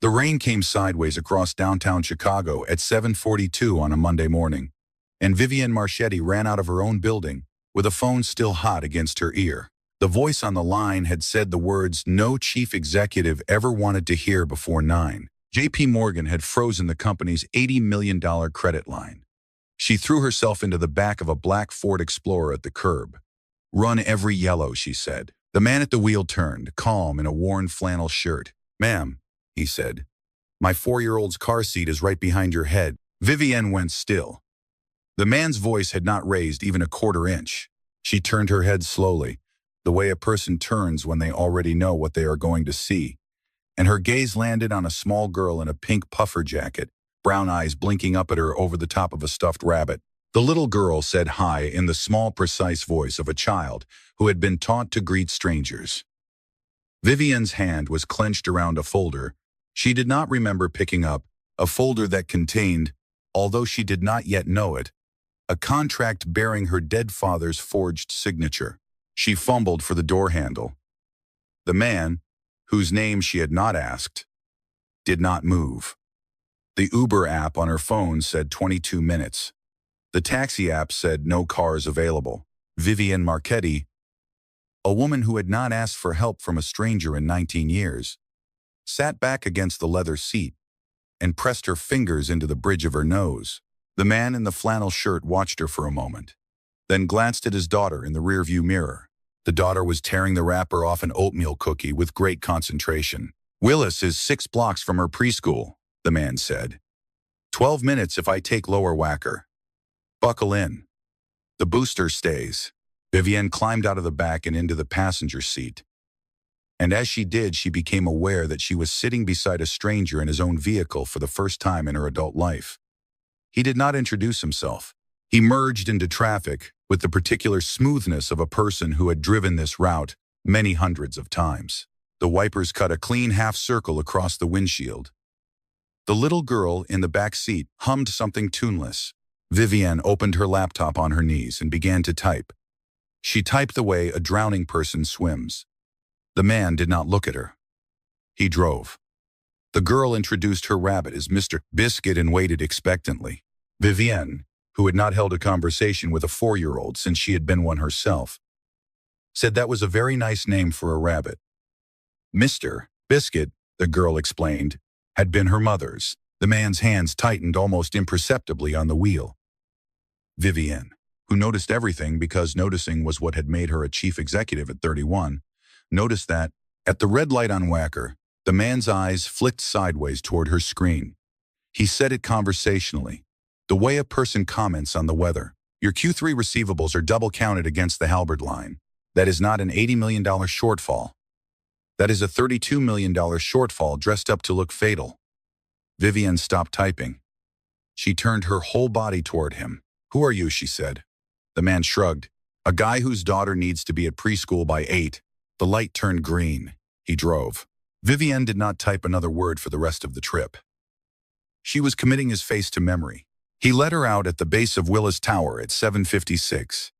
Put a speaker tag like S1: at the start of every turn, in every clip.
S1: The rain came sideways across downtown Chicago at 7:42 on a Monday morning, and Vivienne Marchetti ran out of her own building with a phone still hot against her ear. The voice on the line had said the words no chief executive ever wanted to hear before 9. J.P. Morgan had frozen the company's $80 million credit line. She threw herself into the back of a black Ford Explorer at the curb. "Run every yellow," she said. The man at the wheel turned, calm in a worn flannel shirt. "Ma'am," he said, "my 4-year-old's car seat is right behind your head." Vivienne went still. The man's voice had not raised even a quarter inch. She turned her head slowly, the way a person turns when they already know what they are going to see, and her gaze landed on a small girl in a pink puffer jacket, brown eyes blinking up at her over the top of a stuffed rabbit. The little girl said hi in the small, precise voice of a child who had been taught to greet strangers. Vivienne's hand was clenched around a folder she did not remember picking up, a folder that contained, although she did not yet know it, a contract bearing her dead father's forged signature. She fumbled for the door handle. The man, whose name she had not asked, did not move. The Uber app on her phone said 22 minutes. The taxi app said no cars available. Vivienne Marchetti, a woman who had not asked for help from a stranger in 19 years, sat back against the leather seat and pressed her fingers into the bridge of her nose. The man in the flannel shirt watched her for a moment, then glanced at his daughter in the rearview mirror. The daughter was tearing the wrapper off an oatmeal cookie with great concentration. "Willis is 6 blocks from her preschool," the man said. 12 minutes if I take lower whacker. Buckle in. The booster stays." Vivienne climbed out of the back and into the passenger seat. And as she did, she became aware that she was sitting beside a stranger in his own vehicle for the first time in her adult life. He did not introduce himself. He merged into traffic with the particular smoothness of a person who had driven this route many hundreds of times. The wipers cut a clean half circle across the windshield. The little girl in the back seat hummed something tuneless. Vivienne opened her laptop on her knees and began to type. She typed the way a drowning person swims. The man did not look at her. He drove. The girl introduced her rabbit as Mr. Biscuit and waited expectantly. Vivienne, who had not held a conversation with a 4-year-old since she had been one herself, said that was a very nice name for a rabbit. Mr. Biscuit, the girl explained, had been her mother's. The man's hands tightened almost imperceptibly on the wheel. Vivienne, who noticed everything because noticing was what had made her a chief executive at 31, noticed that, at the red light on Whacker, the man's eyes flicked sideways toward her screen. He said it conversationally, the way a person comments on the weather. "Your Q3 receivables are double counted against the Halberd line. That is not an $80 million shortfall. That is a $32 million shortfall dressed up to look fatal." Vivienne stopped typing. She turned her whole body toward him. "Who are you?" she said. The man shrugged. "A guy whose daughter needs to be at preschool by 8. The light turned green. He drove." Vivienne did not type another word for the rest of the trip. She was committing his face to memory. He let her out at the base of Willis Tower at 7:56.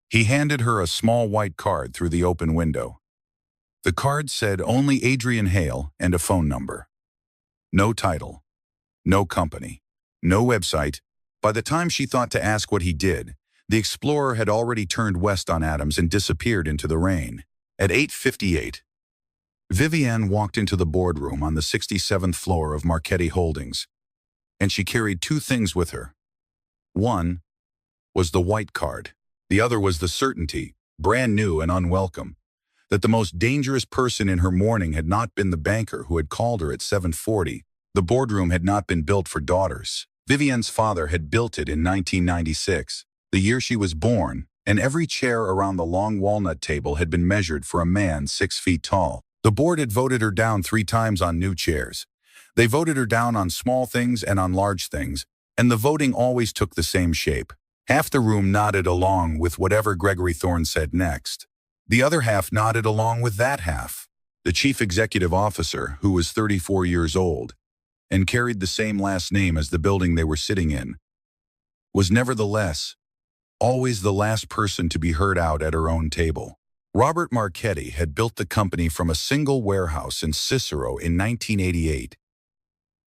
S1: He handed her a small white card through the open window. The card said only Adrian Hale and a phone number. No title, no company, no website. By the time she thought to ask what he did, the Explorer had already turned west on Adams and disappeared into the rain. At 8:58, Vivienne walked into the boardroom on the 67th floor of Marchetti Holdings, and she carried 2 things with her. One was the white card. The other was the certainty, brand new and unwelcome, that the most dangerous person in her morning had not been the banker who had called her at 7:40. The boardroom had not been built for daughters. Vivienne's father had built it in 1996, the year she was born, and every chair around the long walnut table had been measured for a man 6 feet tall. The board had voted her down 3 times on new chairs. They voted her down on small things and on large things, and the voting always took the same shape. Half the room nodded along with whatever Gregory Thorne said next. The other half nodded along with that half. The chief executive officer, who was 34 years old, and carried the same last name as the building they were sitting in, was nevertheless always the last person to be heard out at her own table. Robert Marchetti had built the company from a single warehouse in Cicero in 1988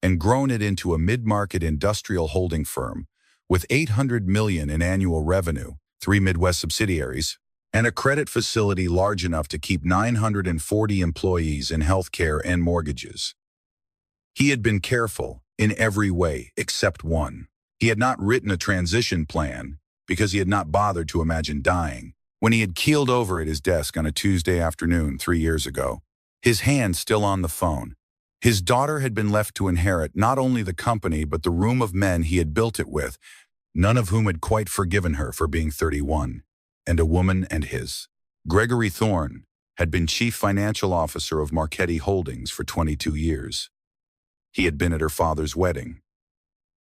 S1: and grown it into a mid-market industrial holding firm with $800 million in annual revenue, 3 Midwest subsidiaries, and a credit facility large enough to keep 940 employees in healthcare and mortgages. He had been careful in every way except one. He had not written a transition plan because he had not bothered to imagine dying. When he had keeled over at his desk on a Tuesday afternoon 3 years ago, his hand still on the phone, his daughter had been left to inherit not only the company but the room of men he had built it with, none of whom had quite forgiven her for being 31, and a woman and his. Gregory Thorne had been chief financial officer of Marchetti Holdings for 22 years. He had been at her father's wedding.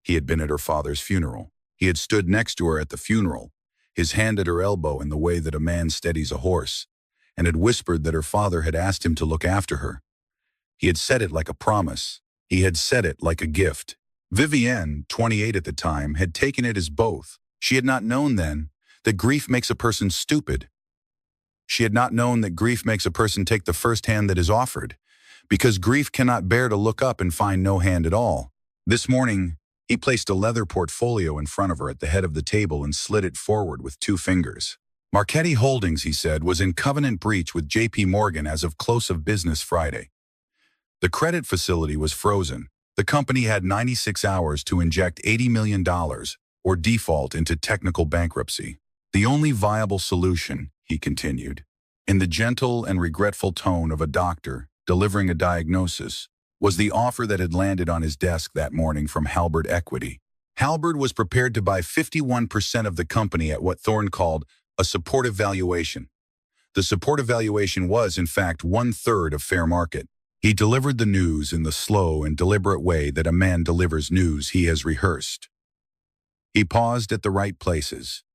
S1: He had been at her father's funeral. He had stood next to her at the funeral, his hand at her elbow in the way that a man steadies a horse, and had whispered that her father had asked him to look after her. He had said it like a promise. He had said it like a gift. Vivienne, 28 at the time, had taken it as both. She had not known then that grief makes a person stupid. She had not known that grief makes a person take the first hand that is offered, because grief cannot bear to look up and find no hand at all. This morning, he placed a leather portfolio in front of her at the head of the table and slid it forward with 2 fingers. Marchetti Holdings, he said, was in covenant breach with J.P. Morgan as of close of business Friday. The credit facility was frozen. The company had 96 hours to inject $80 million or default into technical bankruptcy. The only viable solution, he continued, in the gentle and regretful tone of a doctor delivering a diagnosis, was the offer that had landed on his desk that morning from Halberd Equity. Halberd was prepared to buy 51% of the company at what Thorne called a supportive valuation. The supportive valuation was, in fact, 1/3 of fair market. He delivered the news in the slow and deliberate way that a man delivers news he has rehearsed. He paused at the right places.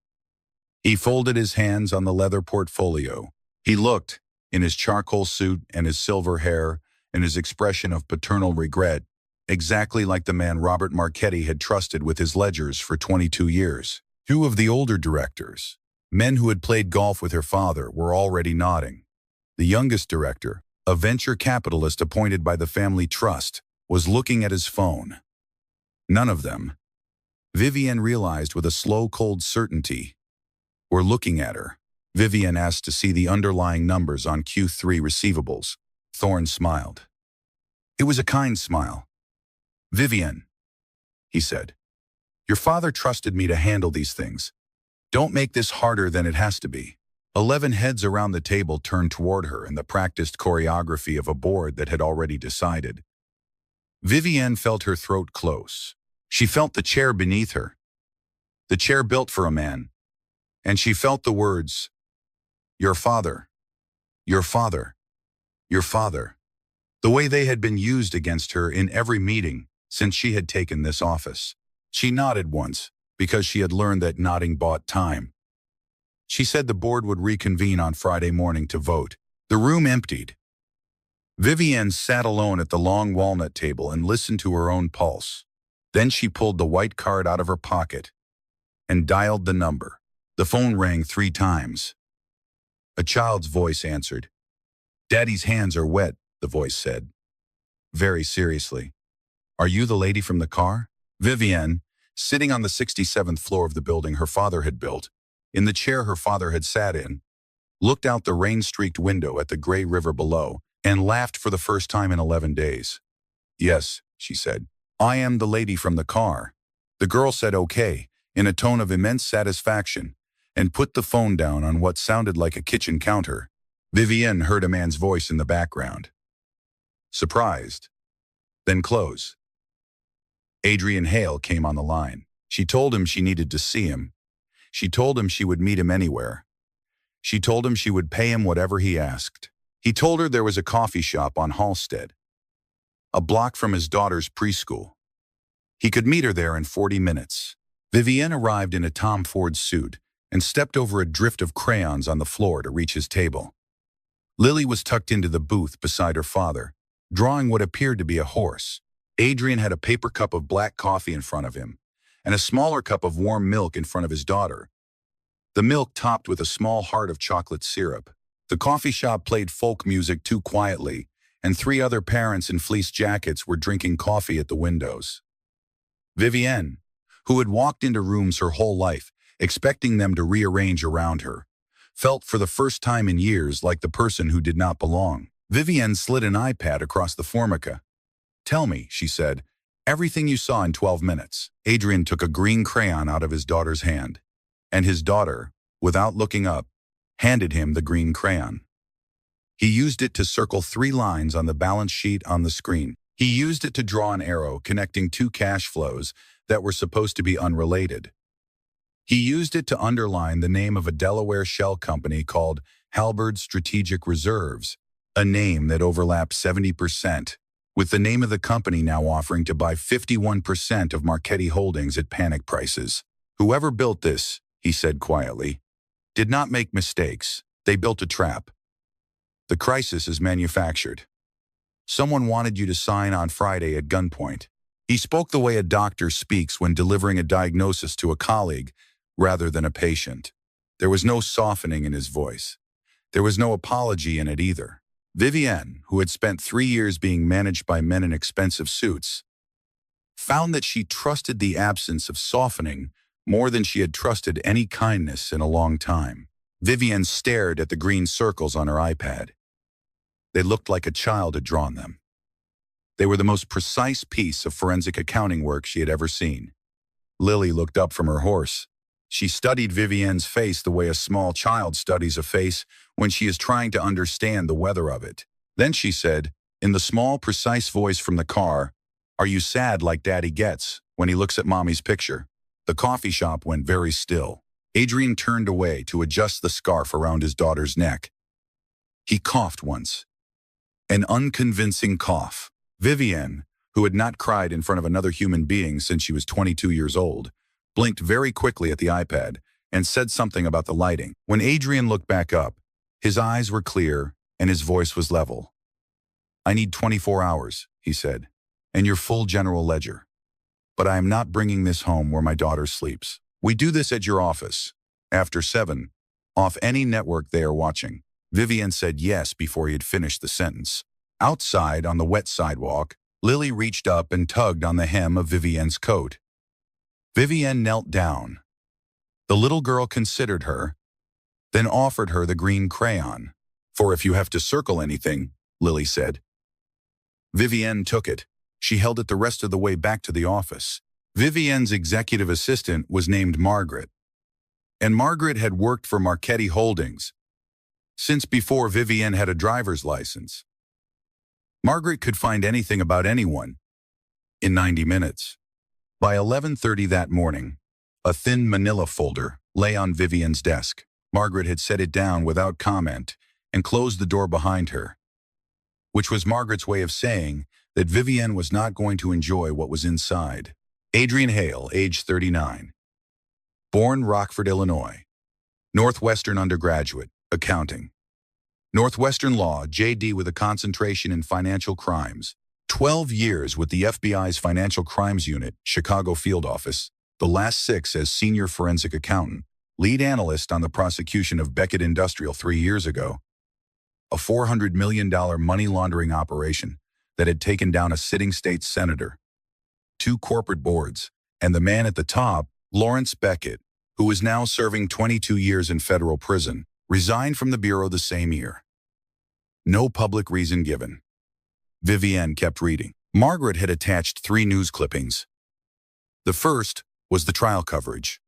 S1: He folded his hands on the leather portfolio. He looked, in his charcoal suit and his silver hair and his expression of paternal regret, exactly like the man Robert Marchetti had trusted with his ledgers for 22 years. 2 of the older directors, men who had played golf with her father, were already nodding. The youngest director, a venture capitalist appointed by the family trust, was looking at his phone. None of them, Vivienne realized with a slow, cold certainty, were looking at her. Vivienne asked to see the underlying numbers on Q3 receivables. Thorne smiled. It was a kind smile. "Vivienne," he said, "your father trusted me to handle these things. Don't make this harder than it has to be." 11 heads around the table turned toward her in the practiced choreography of a board that had already decided. Vivienne felt her throat close. She felt the chair beneath her, the chair built for a man, and she felt the words, "Your father, your father, your father," the way they had been used against her in every meeting since she had taken this office. She nodded once, because she had learned that nodding bought time. She said the board would reconvene on Friday morning to vote. The room emptied. Vivienne sat alone at the long walnut table and listened to her own pulse. Then she pulled the white card out of her pocket and dialed the number. The phone rang 3 times. A child's voice answered. "Daddy's hands are wet," the voice said, very seriously. "Are you the lady from the car?" Vivienne, sitting on the 67th floor of the building her father had built, in the chair her father had sat in, looked out the rain-streaked window at the gray river below and laughed for the first time in 11 days. "Yes," she said, "I am the lady from the car." The girl said okay, in a tone of immense satisfaction, and put the phone down on what sounded like a kitchen counter. Vivienne heard a man's voice in the background. "Surprised?" "Then close." Adrian Hale came on the line. She told him she needed to see him. She told him she would meet him anywhere. She told him she would pay him whatever he asked. He told her there was a coffee shop on Halstead, a block from his daughter's preschool. He could meet her there in 40 minutes. Vivienne arrived in a Tom Ford suit and stepped over a drift of crayons on the floor to reach his table. Lily was tucked into the booth beside her father, drawing what appeared to be a horse. Adrian had a paper cup of black coffee in front of him, and a smaller cup of warm milk in front of his daughter, the milk topped with a small heart of chocolate syrup. The coffee shop played folk music too quietly, and three other parents in fleece jackets were drinking coffee at the windows. Vivienne, who had walked into rooms her whole life, expecting them to rearrange around her, felt for the first time in years like the person who did not belong. Vivienne slid an iPad across the formica. "Tell me," she said, "everything you saw in 12 minutes." Adrian took a green crayon out of his daughter's hand, and his daughter, without looking up, handed him the green crayon. He used it to circle 3 lines on the balance sheet on the screen. He used it to draw an arrow connecting 2 cash flows that were supposed to be unrelated. He used it to underline the name of a Delaware shell company called Halberd Strategic Reserves, a name that overlapped 70%, with the name of the company now offering to buy 51% of Marchetti Holdings at panic prices. "Whoever built this," he said quietly, "did not make mistakes. They built a trap. The crisis is manufactured. Someone wanted you to sign on Friday at gunpoint." He spoke the way a doctor speaks when delivering a diagnosis to a colleague rather than a patient. There was no softening in his voice. There was no apology in it either. Vivienne, who had spent 3 years being managed by men in expensive suits, found that she trusted the absence of softening more than she had trusted any kindness in a long time. Vivienne stared at the green circles on her iPad. They looked like a child had drawn them. They were the most precise piece of forensic accounting work she had ever seen. Lily looked up from her horse. She studied Vivienne's face the way a small child studies a face when she is trying to understand the weather of it. Then she said, in the small, precise voice from the car, "Are you sad like Daddy gets when he looks at Mommy's picture?" The coffee shop went very still. Adrian turned away to adjust the scarf around his daughter's neck. He coughed once. An unconvincing cough. Vivienne, who had not cried in front of another human being since she was 22 years old, blinked very quickly at the iPad and said something about the lighting. When Adrian looked back up, his eyes were clear and his voice was level. "I need 24 hours, he said, "and your full general ledger. But I am not bringing this home where my daughter sleeps. We do this at your office, after 7, off any network they are watching." Vivienne said yes before he had finished the sentence. Outside on the wet sidewalk, Lily reached up and tugged on the hem of Vivienne's coat. Vivienne knelt down. The little girl considered her, then offered her the green crayon. "For if you have to circle anything," Lily said. Vivienne took it. She held it the rest of the way back to the office. Vivienne's executive assistant was named Margaret, and Margaret had worked for Marchetti Holdings since before Vivienne had a driver's license. Margaret could find anything about anyone in 90 minutes. By 11:30 that morning, a thin manila folder lay on Vivienne's desk. Margaret had set it down without comment and closed the door behind her, which was Margaret's way of saying that Vivienne was not going to enjoy what was inside. Adrian Hale, age 39. Born Rockford, Illinois. Northwestern undergraduate, accounting. Northwestern Law, JD with a concentration in financial crimes. 12 years with the FBI's Financial Crimes Unit, Chicago Field Office. The last 6 as senior forensic accountant, lead analyst on the prosecution of Beckett Industrial 3 years ago. A $400 million money laundering operation that had taken down a sitting state senator, 2 corporate boards, and the man at the top, Lawrence Beckett, who is now serving 22 years in federal prison, resigned from the bureau the same year. No public reason given. Vivienne kept reading. Margaret had attached 3 news clippings. The first was the trial coverage.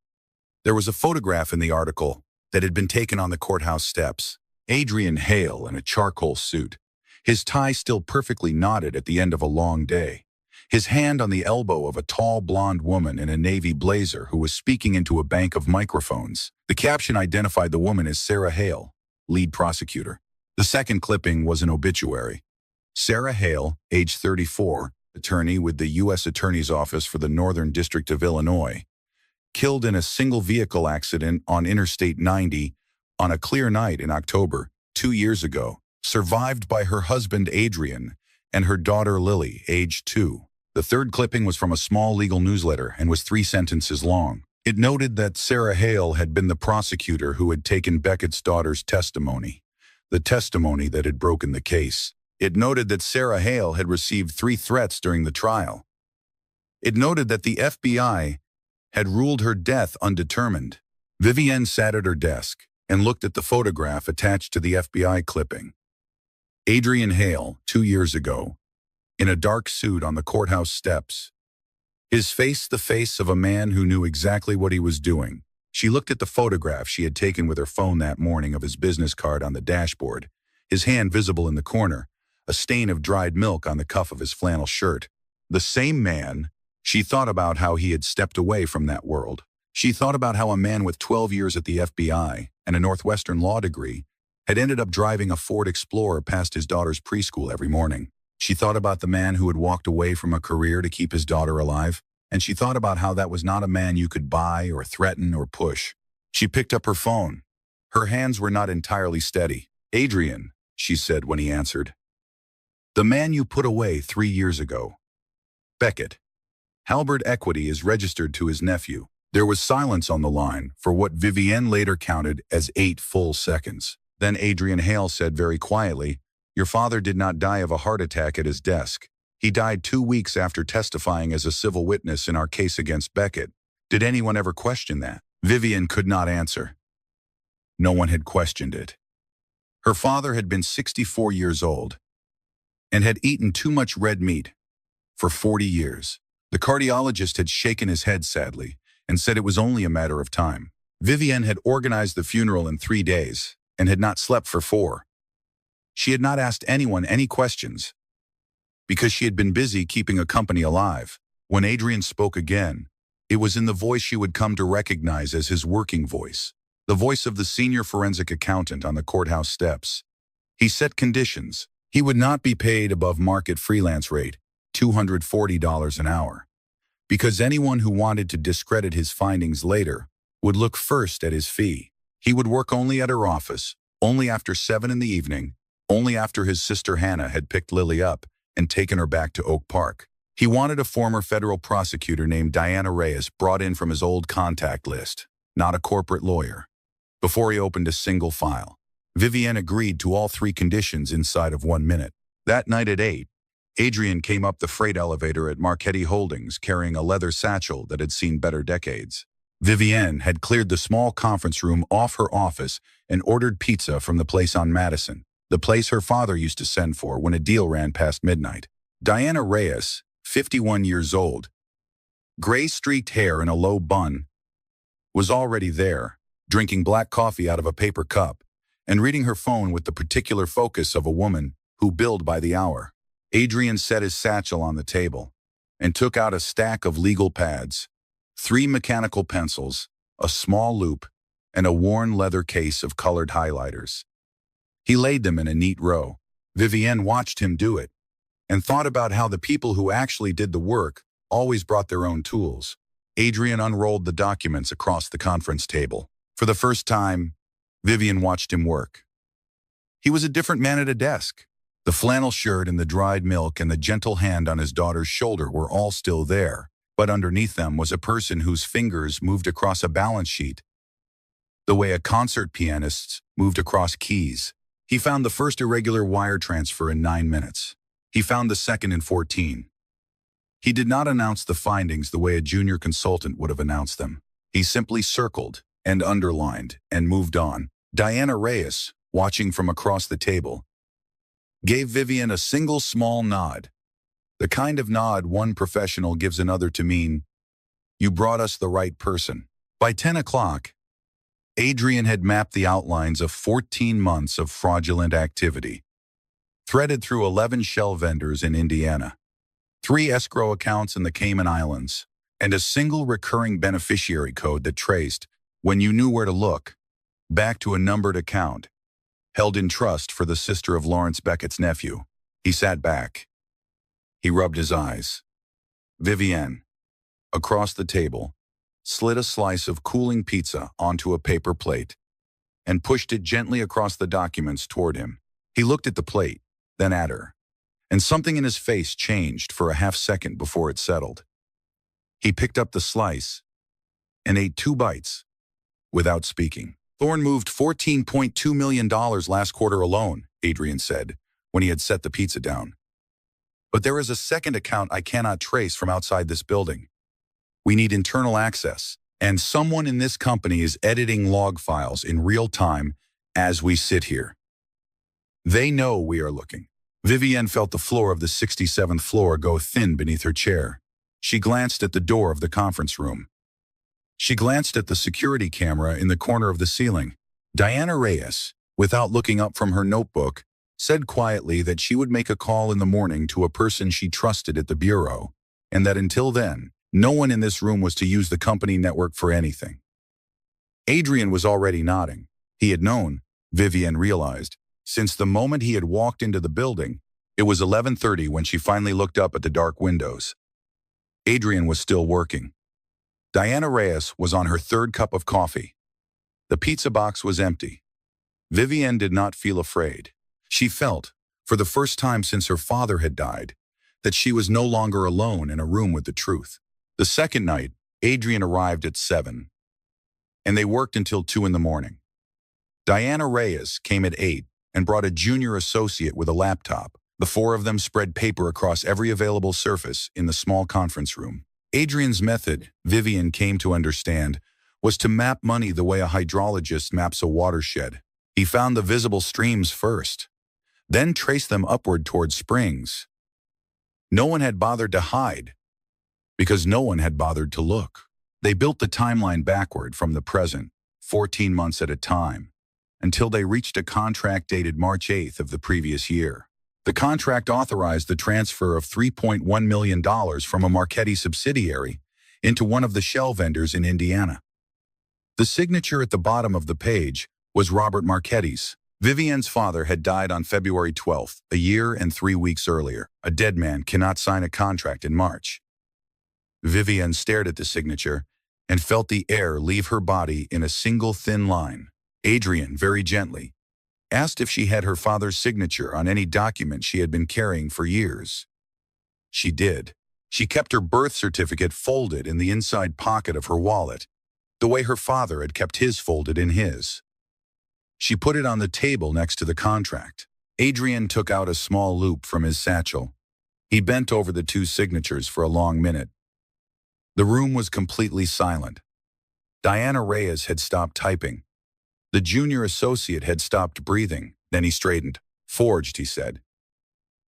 S1: There was a photograph in the article that had been taken on the courthouse steps. Adrian Hale in a charcoal suit, his tie still perfectly knotted at the end of a long day, his hand on the elbow of a tall blonde woman in a navy blazer who was speaking into a bank of microphones. The caption identified the woman as Sarah Hale, lead prosecutor. The second clipping was an obituary. Sarah Hale, age 34, attorney with the U.S. Attorney's Office for the Northern District of Illinois, killed in a single vehicle accident on Interstate 90 on a clear night in October 2 years ago, survived by her husband Adrian and her daughter Lily, age 2. The third clipping was from a small legal newsletter and was 3 sentences long. It noted that Sarah Hale had been the prosecutor who had taken Beckett's daughter's testimony. the testimony that had broken the case. It noted that Sarah Hale had received 3 threats during the trial. It noted that the FBI had ruled her death undetermined. Vivienne sat at her desk and looked at the photograph attached to the FBI clipping. Adrian Hale, 2 years ago, in a dark suit on the courthouse steps. His face the face of a man who knew exactly what he was doing. She looked at the photograph she had taken with her phone that morning of his business card on the dashboard, his hand visible in the corner, a stain of dried milk on the cuff of his flannel shirt. The same man. She thought about how he had stepped away from that world. She thought about how a man with 12 years at the FBI and a Northwestern law degree had ended up driving a Ford Explorer past his daughter's preschool every morning. She thought about the man who had walked away from a career to keep his daughter alive, and she thought about how that was not a man you could buy or threaten or push. She picked up her phone. Her hands were not entirely steady. "Adrian," she said when he answered. "The man you put away 3 years ago. Beckett. Halbert Equity is registered to his nephew." There was silence on the line for what Vivienne later counted as 8 full seconds. Then Adrian Hale said very quietly, "Your father did not die of a heart attack at his desk. He died 2 weeks after testifying as a civil witness in our case against Beckett. Did anyone ever question that?" Vivienne could not answer. No one had questioned it. Her father had been 64 years old and had eaten too much red meat for 40 years. The cardiologist had shaken his head sadly and said it was only a matter of time. Vivienne had organized the funeral in 3 days and had not slept for 4. She had not asked anyone any questions because she had been busy keeping a company alive. When Adrian spoke again, it was in the voice she would come to recognize as his working voice, the voice of the senior forensic accountant on the courthouse steps. He set conditions. He would not be paid above market freelance rate, $240 an hour, because anyone who wanted to discredit his findings later would look first at his fee. He would work only at her office, only after 7 in the evening, only after his sister Hannah had picked Lily up and taken her back to Oak Park. He wanted a former federal prosecutor named Diana Reyes brought in from his old contact list, not a corporate lawyer. Before he opened a single file, Vivienne agreed to all 3 conditions inside of 1 minute. That night at 8, Adrian came up the freight elevator at Marchetti Holdings carrying a leather satchel that had seen better decades. Vivienne had cleared the small conference room off her office and ordered pizza from the place on Madison, the place her father used to send for when a deal ran past midnight. Diana Reyes, 51 years old, gray-streaked hair in a low bun, was already there, drinking black coffee out of a paper cup and reading her phone with the particular focus of a woman who billed by the hour. Adrian set his satchel on the table and took out a stack of legal pads, 3 mechanical pencils, a small loop, and a worn leather case of colored highlighters. He laid them in a neat row. Vivienne watched him do it and thought about how the people who actually did the work always brought their own tools. Adrian unrolled the documents across the conference table. For the first time, Vivienne watched him work. He was a different man at a desk. The flannel shirt and the dried milk and the gentle hand on his daughter's shoulder were all still there, but underneath them was a person whose fingers moved across a balance sheet, the way a concert pianist moved across keys. He found the first irregular wire transfer in 9 minutes. He found the second in 14. He did not announce the findings the way a junior consultant would have announced them. He simply circled and underlined and moved on. Diana Reyes, watching from across the table, gave Vivienne a single small nod, the kind of nod one professional gives another to mean, "You brought us the right person." By 10 o'clock, Adrian had mapped the outlines of 14 months of fraudulent activity, threaded through 11 shell vendors in Indiana, 3 escrow accounts in the Cayman Islands, and a single recurring beneficiary code that traced, when you knew where to look, back to a numbered account held in trust for the sister of Lawrence Beckett's nephew. He sat back. He rubbed his eyes. Vivienne, across the table, slid a slice of cooling pizza onto a paper plate and pushed it gently across the documents toward him. He looked at the plate, then at her, and something in his face changed for a half-second before it settled. He picked up the slice and ate 2 bites without speaking. Thorne moved $14.2 million last quarter alone, Adrian said, when he had set the pizza down. But there is a second account I cannot trace from outside this building. We need internal access, and someone in this company is editing log files in real time as we sit here. They know we are looking. Vivienne felt the floor of the 67th floor go thin beneath her chair. She glanced at the door of the conference room. She glanced at the security camera in the corner of the ceiling. Diana Reyes, without looking up from her notebook, said quietly that she would make a call in the morning to a person she trusted at the bureau, and that until then, no one in this room was to use the company network for anything. Adrian was already nodding. He had known, Vivienne realized, since the moment he had walked into the building. It was 11:30 when she finally looked up at the dark windows. Adrian was still working. Diana Reyes was on her third cup of coffee. The pizza box was empty. Vivienne did not feel afraid. She felt, for the first time since her father had died, that she was no longer alone in a room with the truth. The second night, Adrian arrived at 7, and they worked until 2 in the morning. Diana Reyes came at 8 and brought a junior associate with a laptop. The four of them spread paper across every available surface in the small conference room. Adrian's method, Vivienne came to understand, was to map money the way a hydrologist maps a watershed. He found the visible streams first, then traced them upward toward springs. No one had bothered to hide, because no one had bothered to look. They built the timeline backward from the present, 14 months at a time, until they reached a contract dated March 8th of the previous year. The contract authorized the transfer of $3.1 million from a Marchetti subsidiary into one of the shell vendors in Indiana. The signature at the bottom of the page was Robert Marchetti's. Vivienne's father had died on February 12th, a year and 3 weeks earlier. A dead man cannot sign a contract in March. Vivienne stared at the signature and felt the air leave her body in a single thin line. Adrian, very gently, asked if she had her father's signature on any document she had been carrying for years. She did. She kept her birth certificate folded in the inside pocket of her wallet, the way her father had kept his folded in his. She put it on the table next to the contract. Adrian took out a small loop from his satchel. He bent over the two signatures for a long minute. The room was completely silent. Diana Reyes had stopped typing. The junior associate had stopped breathing. Then he straightened. "Forged," he said.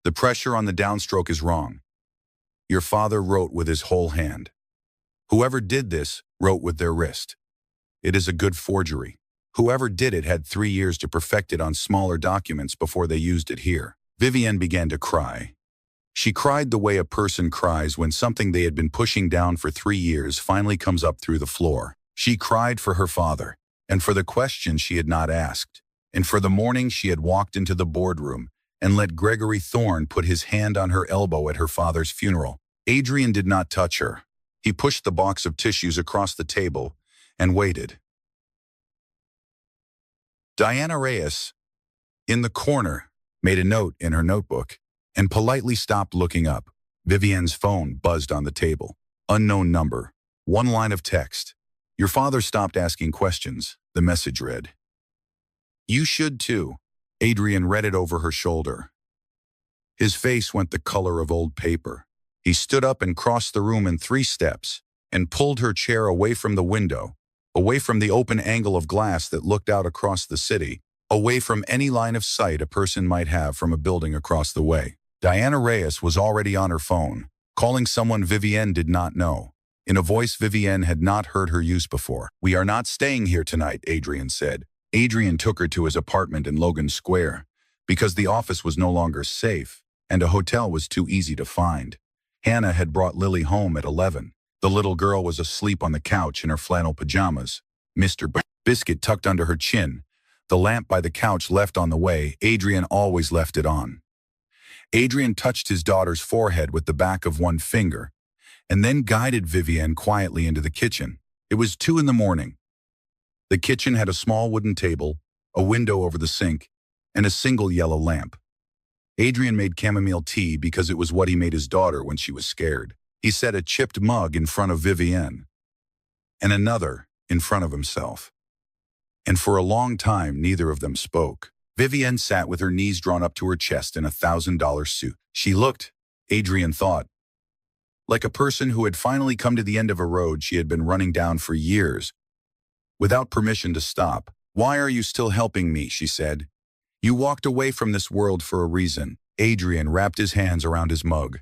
S1: "The pressure on the downstroke is wrong. Your father wrote with his whole hand. Whoever did this wrote with their wrist. It is a good forgery. Whoever did it had 3 years to perfect it on smaller documents before they used it here." Vivienne began to cry. She cried the way a person cries when something they had been pushing down for 3 years finally comes up through the floor. She cried for her father, and for the questions she had not asked, and for the morning she had walked into the boardroom and let Gregory Thorne put his hand on her elbow at her father's funeral. Adrian did not touch her. He pushed the box of tissues across the table and waited. Diana Reyes, in the corner, made a note in her notebook and politely stopped looking up. Vivienne's phone buzzed on the table. Unknown number. 1 line of text. "Your father stopped asking questions," the message read. "You should too." Adrian read it over her shoulder. His face went the color of old paper. He stood up and crossed the room in 3 steps and pulled her chair away from the window, away from the open angle of glass that looked out across the city, away from any line of sight a person might have from a building across the way. Diana Reyes was already on her phone, calling someone Vivienne did not know, in a voice Vivienne had not heard her use before. "We are not staying here tonight," Adrian said. Adrian took her to his apartment in Logan Square, because the office was no longer safe, and a hotel was too easy to find. Hannah had brought Lily home at 11. The little girl was asleep on the couch in her flannel pajamas, Mr. Biscuit tucked under her chin, the lamp by the couch left on the way. Adrian always left it on. Adrian touched his daughter's forehead with the back of one finger, and then guided Vivienne quietly into the kitchen. It was 2 in the morning. The kitchen had a small wooden table, a window over the sink, and a single yellow lamp. Adrian made chamomile tea because it was what he made his daughter when she was scared. He set a chipped mug in front of Vivienne, and another in front of himself. And for a long time, neither of them spoke. Vivienne sat with her knees drawn up to her chest in a $1,000 suit. She looked, Adrian thought, like a person who had finally come to the end of a road she had been running down for years, without permission to stop. "Why are you still helping me?" she said. "You walked away from this world for a reason." Adrian wrapped his hands around his mug.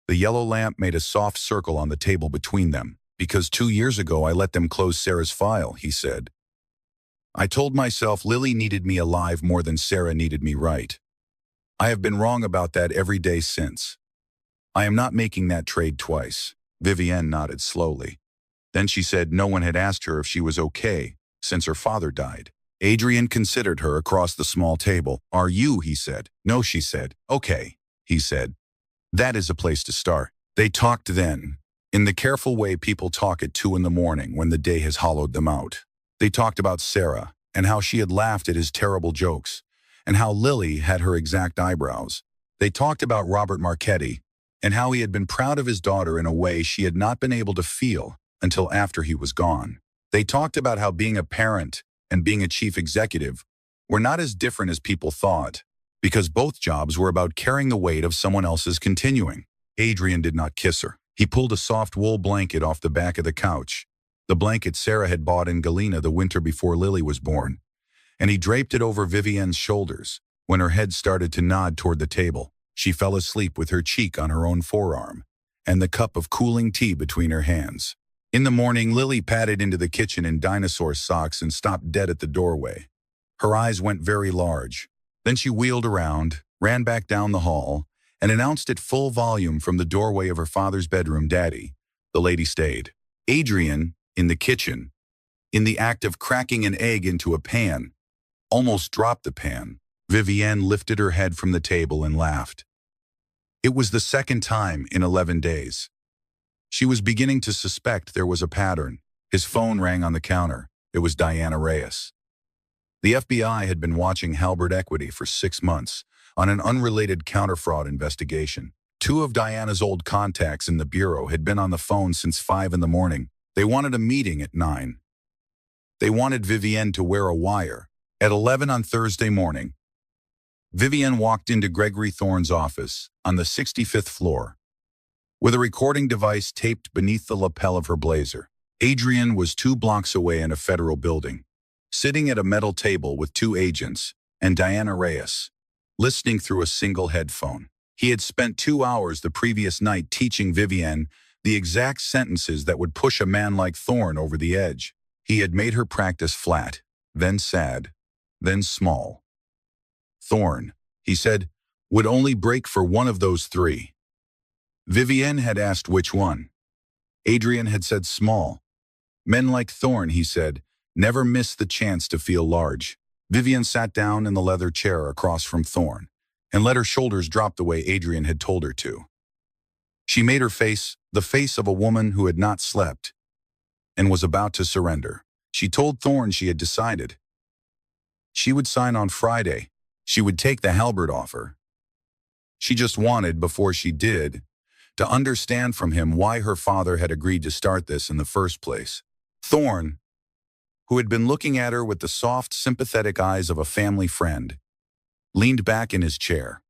S1: The yellow lamp made a soft circle on the table between them. "Because 2 years ago I let them close Sarah's file," he said. "I told myself Lily needed me alive more than Sarah needed me right. I have been wrong about that every day since. I am not making that trade twice." Vivienne nodded slowly. Then she said no one had asked her if she was okay since her father died. Adrian considered her across the small table. "Are you?" he said. "No," she said. "Okay," he said. "That is a place to start." They talked then, in the careful way people talk at 2 in the morning when the day has hollowed them out. They talked about Sarah and how she had laughed at his terrible jokes and how Lily had her exact eyebrows. They talked about Robert Marchetti and how he had been proud of his daughter in a way she had not been able to feel until after he was gone. They talked about how being a parent and being a chief executive were not as different as people thought, because both jobs were about carrying the weight of someone else's continuing. Adrian did not kiss her. He pulled a soft wool blanket off the back of the couch, the blanket Sarah had bought in Galena the winter before Lily was born, and he draped it over Vivienne's shoulders. When her head started to nod toward the table, she fell asleep with her cheek on her own forearm and the cup of cooling tea between her hands. In the morning, Lily padded into the kitchen in dinosaur socks and stopped dead at the doorway. Her eyes went very large. Then she wheeled around, ran back down the hall, and announced at full volume from the doorway of her father's bedroom, "Daddy." The lady stayed. Adrian, in the kitchen, in the act of cracking an egg into a pan, almost dropped the pan. Vivienne lifted her head from the table and laughed. It was the second time in 11 days. She was beginning to suspect there was a pattern. His phone rang on the counter. It was Diana Reyes. The FBI had been watching Halbert Equity for 6 months on an unrelated counterfraud investigation. 2 of Diana's old contacts in the bureau had been on the phone since 5 in the morning. They wanted a meeting at 9. They wanted Vivienne to wear a wire. At 11 on Thursday morning, Vivienne walked into Gregory Thorne's office on the 65th floor, with a recording device taped beneath the lapel of her blazer. Adrian was 2 blocks away in a federal building, sitting at a metal table with 2 agents and Diana Reyes, listening through a single headphone. He had spent 2 hours the previous night teaching Vivienne the exact sentences that would push a man like Thorne over the edge. He had made her practice flat, then sad, then small. Thorne, he said, would only break for one of those 3. Vivienne had asked which one. Adrian had said small. Men like Thorne, he said, never miss the chance to feel large. Vivienne sat down in the leather chair across from Thorne and let her shoulders drop the way Adrian had told her to. She made her face the face of a woman who had not slept and was about to surrender. She told Thorne she had decided. She would sign on Friday. She would take the Halbert offer. She just wanted, before she did, to understand from him why her father had agreed to start this in the first place. Thorne, who had been looking at her with the soft, sympathetic eyes of a family friend, leaned back in his chair.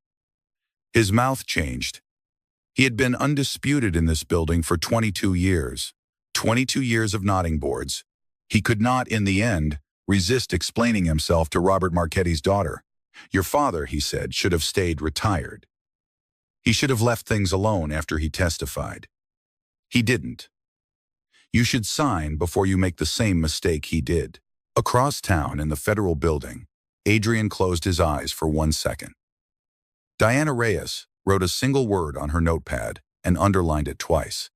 S1: His mouth changed. He had been undisputed in this building for 22 years. 22 years of nodding boards. He could not, in the end, resist explaining himself to Robert Marchetti's daughter. "Your father," he said, "should have stayed retired. He should have left things alone after he testified. He didn't. You should sign before you make the same mistake he did." Across town in the federal building, Adrian closed his eyes for 1 second. Diana Reyes wrote a single word on her notepad and underlined it twice.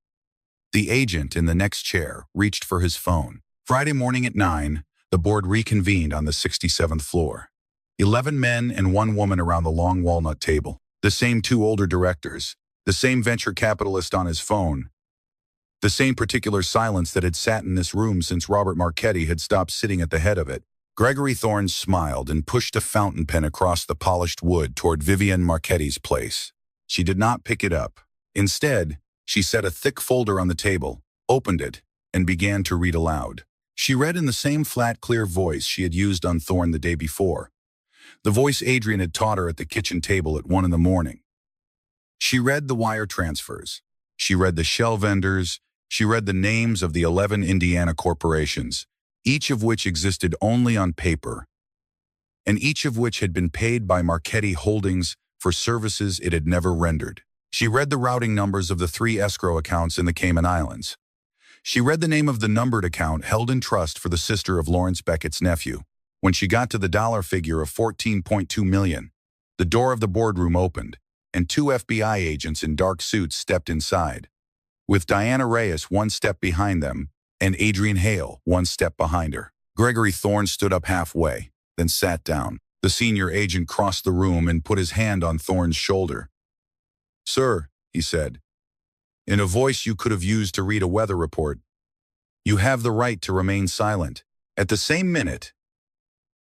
S1: The agent in the next chair reached for his phone. Friday morning at 9, the board reconvened on the 67th floor. 11 men and 1 woman around the long walnut table. The same 2 older directors, the same venture capitalist on his phone, the same particular silence that had sat in this room since Robert Marchetti had stopped sitting at the head of it. Gregory Thorne smiled and pushed a fountain pen across the polished wood toward Vivienne Marchetti's place. She did not pick it up. Instead, she set a thick folder on the table, opened it, and began to read aloud. She read in the same flat, clear voice she had used on Thorne the day before, the voice Adrian had taught her at the kitchen table at 1 in the morning. She read the wire transfers. She read the shell vendors. She read the names of the 11 Indiana corporations, each of which existed only on paper, and each of which had been paid by Marchetti Holdings for services it had never rendered. She read the routing numbers of the 3 escrow accounts in the Cayman Islands. She read the name of the numbered account held in trust for the sister of Lawrence Beckett's nephew. When she got to the dollar figure of $14.2 million, the door of the boardroom opened, and 2 FBI agents in dark suits stepped inside, with Diana Reyes 1 step behind them and Adrian Hale 1 step behind her. Gregory Thorne stood up halfway, then sat down. The senior agent crossed the room and put his hand on Thorne's shoulder. "Sir," he said, in a voice you could have used to read a weather report, "you have the right to remain silent." At the same minute,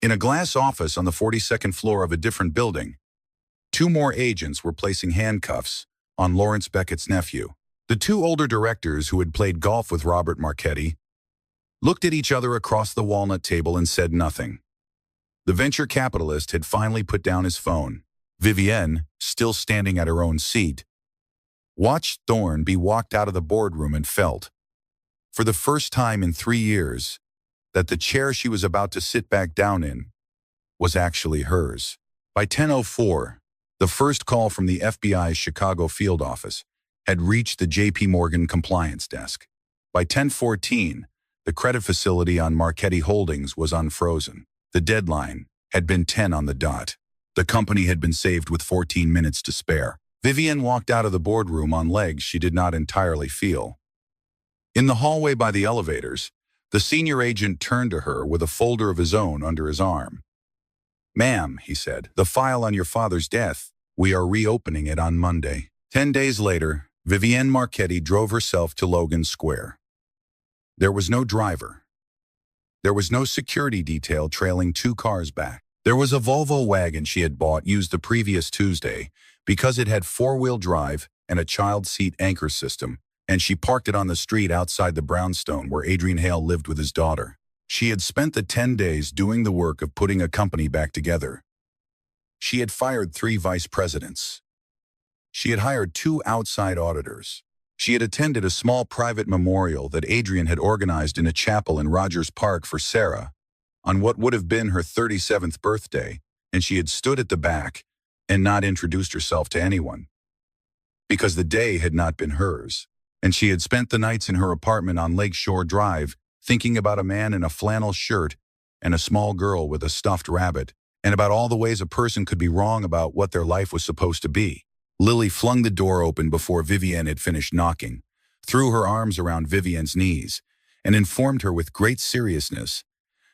S1: in a glass office on the 42nd floor of a different building, 2 more agents were placing handcuffs on Lawrence Beckett's nephew. The 2 older directors who had played golf with Robert Marchetti looked at each other across the walnut table and said nothing. The venture capitalist had finally put down his phone. Vivienne, still standing at her own seat, watched Thorne be walked out of the boardroom and felt, for the first time in 3 years, that the chair she was about to sit back down in was actually hers. By 10:04, the first call from the FBI's Chicago field office had reached the J.P. Morgan compliance desk. By 10:14, the credit facility on Marchetti Holdings was unfrozen. The deadline had been 10 on the dot. The company had been saved with 14 minutes to spare. Vivienne walked out of the boardroom on legs she did not entirely feel. In the hallway by the elevators, the senior agent turned to her with a folder of his own under his arm. "Ma'am," he said, "the file on your father's death, we are reopening it on Monday." 10 days later, Vivienne Marchetti drove herself to Logan Square. There was no driver. There was no security detail trailing 2 cars back. There was a Volvo wagon she had bought used the previous Tuesday because it had 4-wheel drive and a child seat anchor system, and she parked it on the street outside the brownstone where Adrian Hale lived with his daughter. She had spent the 10 days doing the work of putting a company back together. She had fired 3 vice presidents. She had hired 2 outside auditors. She had attended a small private memorial that Adrian had organized in a chapel in Rogers Park for Sarah on what would have been her 37th birthday, and she had stood at the back and not introduced herself to anyone, because the day had not been hers, and she had spent the nights in her apartment on Lakeshore Drive thinking about a man in a flannel shirt and a small girl with a stuffed rabbit, and about all the ways a person could be wrong about what their life was supposed to be. Lily flung the door open before Vivienne had finished knocking, threw her arms around Vivienne's knees, and informed her with great seriousness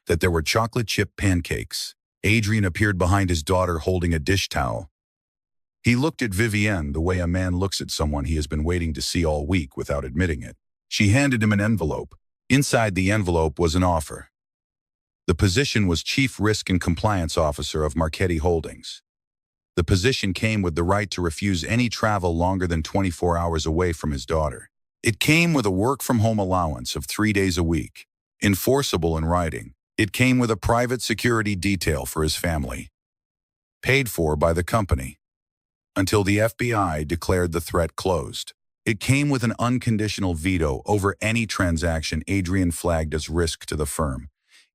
S1: that there were chocolate chip pancakes. Adrian appeared behind his daughter holding a dish towel. He looked at Vivienne the way a man looks at someone he has been waiting to see all week without admitting it. She handed him an envelope. Inside the envelope was an offer. The position was Chief Risk and Compliance Officer of Marchetti Holdings. The position came with the right to refuse any travel longer than 24 hours away from his daughter. It came with a work-from-home allowance of 3 days a week, enforceable in writing. It came with a private security detail for his family, paid for by the company, until the FBI declared the threat closed. It came with an unconditional veto over any transaction Adrian flagged as risk to the firm,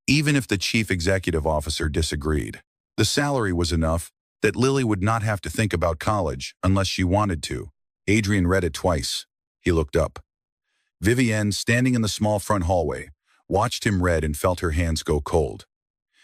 S1: even if the chief executive officer disagreed. The salary was enough that Lily would not have to think about college unless she wanted to. Adrian read it twice. He looked up. Vivienne, standing in the small front hallway, watched him read and felt her hands go cold.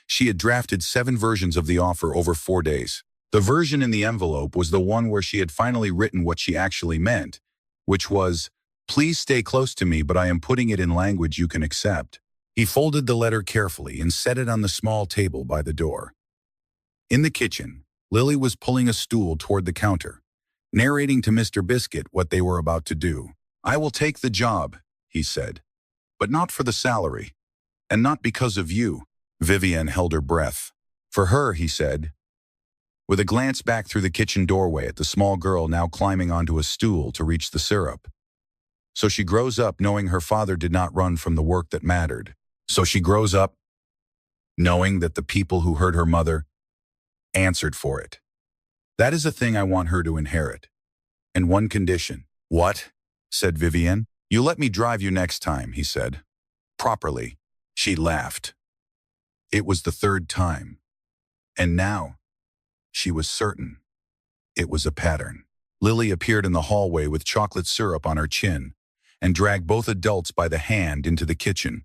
S1: She had drafted 7 versions of the offer over 4 days. The version in the envelope was the one where she had finally written what she actually meant, which was, "Please stay close to me, but I am putting it in language you can accept." He folded the letter carefully and set it on the small table by the door. In the kitchen, Lily was pulling a stool toward the counter, narrating to Mr. Biscuit what they were about to do. "I will take the job," he said, "but not for the salary, and not because of you." Vivienne held her breath. "For her," he said, with a glance back through the kitchen doorway at the small girl now climbing onto a stool to reach the syrup. "So she grows up knowing her father did not run from the work that mattered. So she grows up knowing that the people who hurt her mother answered for it. That is a thing I want her to inherit. And one condition. What? Said Vivienne. You let me drive you next time, he said. Properly. She laughed. It was the third time. And now, she was certain. It was a pattern. Lily appeared in the hallway with chocolate syrup on her chin and dragged both adults by the hand into the kitchen,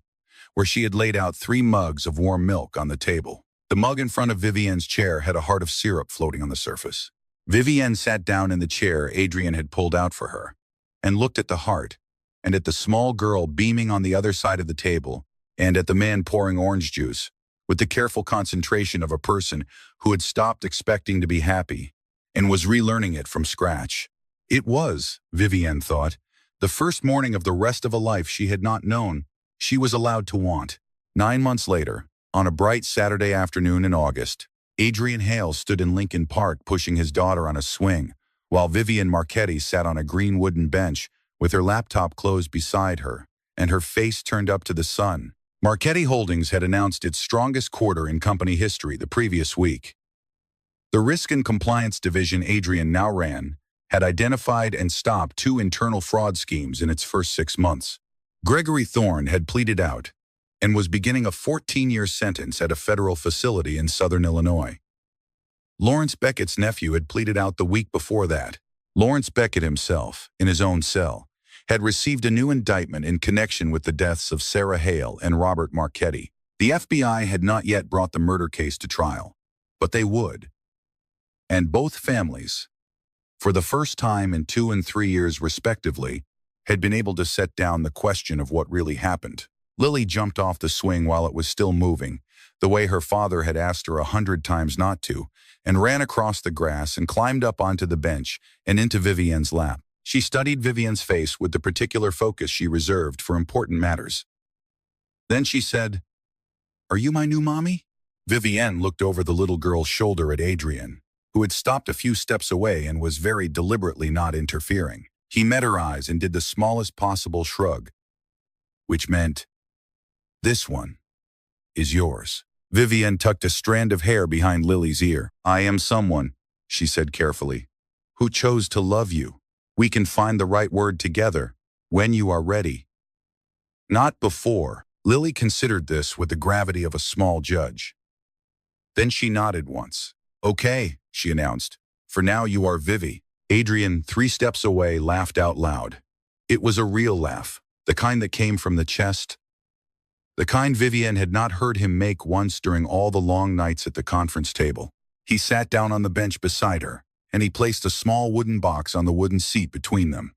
S1: where she had laid out 3 mugs of warm milk on the table. The mug in front of Vivienne's chair had a heart of syrup floating on the surface. Vivienne sat down in the chair Adrian had pulled out for her and looked at the heart and at the small girl beaming on the other side of the table and at the man pouring orange juice with the careful concentration of a person who had stopped expecting to be happy and was relearning it from scratch. It was, Vivienne thought, the first morning of the rest of a life she had not known she was allowed to want. 9 months later, on a bright Saturday afternoon in August, Adrian Hale stood in Lincoln Park pushing his daughter on a swing, while Vivienne Marchetti sat on a green wooden bench with her laptop closed beside her and her face turned up to the sun. Marchetti Holdings had announced its strongest quarter in company history the previous week. The Risk and Compliance division Adrian now ran had identified and stopped 2 internal fraud schemes in its first 6 months. Gregory Thorne had pleaded out and was beginning a 14-year sentence at a federal facility in southern Illinois. Lawrence Beckett's nephew had pleaded out the week before that. Lawrence Beckett himself, in his own cell, had received a new indictment in connection with the deaths of Sarah Hale and Robert Marchetti. The FBI had not yet brought the murder case to trial, but they would. And both families, for the first time in 2 and 3 years respectively, had been able to set down the question of what really happened. Lily jumped off the swing while it was still moving, the way her father had asked her 100 times not to, and ran across the grass and climbed up onto the bench and into Vivienne's lap. She studied Vivienne's face with the particular focus she reserved for important matters. Then she said, "Are you my new mommy?" Vivienne looked over the little girl's shoulder at Adrian, who had stopped a few steps away and was very deliberately not interfering. He met her eyes and did the smallest possible shrug, which meant, "This one is yours." Vivienne tucked a strand of hair behind Lily's ear. "I am someone," she said carefully, "who chose to love you. We can find the right word together when you are ready. Not before." Lily considered this with the gravity of a small judge. Then she nodded once. "Okay," she announced. "For now you are Vivi." Adrian, 3 steps away, laughed out loud. It was a real laugh, the kind that came from the chest, the kind Vivienne had not heard him make once during all the long nights at the conference table. He sat down on the bench beside her, and he placed a small wooden box on the wooden seat between them.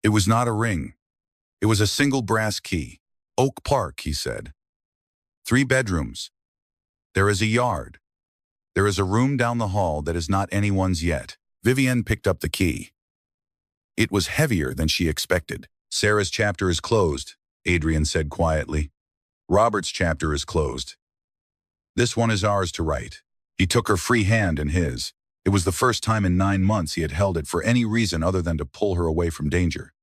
S1: It was not a ring. It was a single brass key. "Oak Park," he said. 3 bedrooms. There is a yard. There is a room down the hall that is not anyone's yet. Vivienne picked up the key. It was heavier than she expected. "Sarah's chapter is closed," Adrian said quietly. "Robert's chapter is closed. This one is ours to write." He took her free hand in his. It was the first time in 9 months he had held it for any reason other than to pull her away from danger.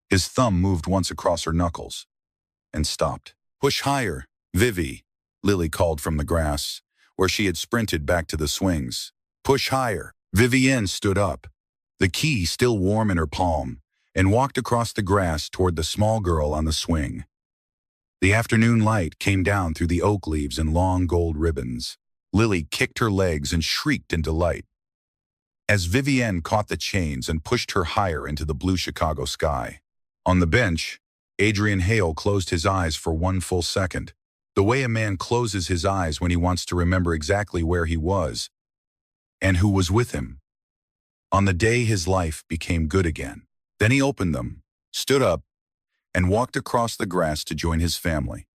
S1: His thumb moved once across her knuckles and stopped. "Push higher, Vivi," Lily called from the grass, where she had sprinted back to the swings. "Push higher." Vivienne stood up, the key still warm in her palm, and walked across the grass toward the small girl on the swing. The afternoon light came down through the oak leaves in long gold ribbons. Lily kicked her legs and shrieked in delight as Vivienne caught the chains and pushed her higher into the blue Chicago sky. On the bench, Adrian Hale closed his eyes for 1 full second, the way a man closes his eyes when he wants to remember exactly where he was and who was with him on the day his life became good again. Then he opened them, stood up, and walked across the grass to join his family.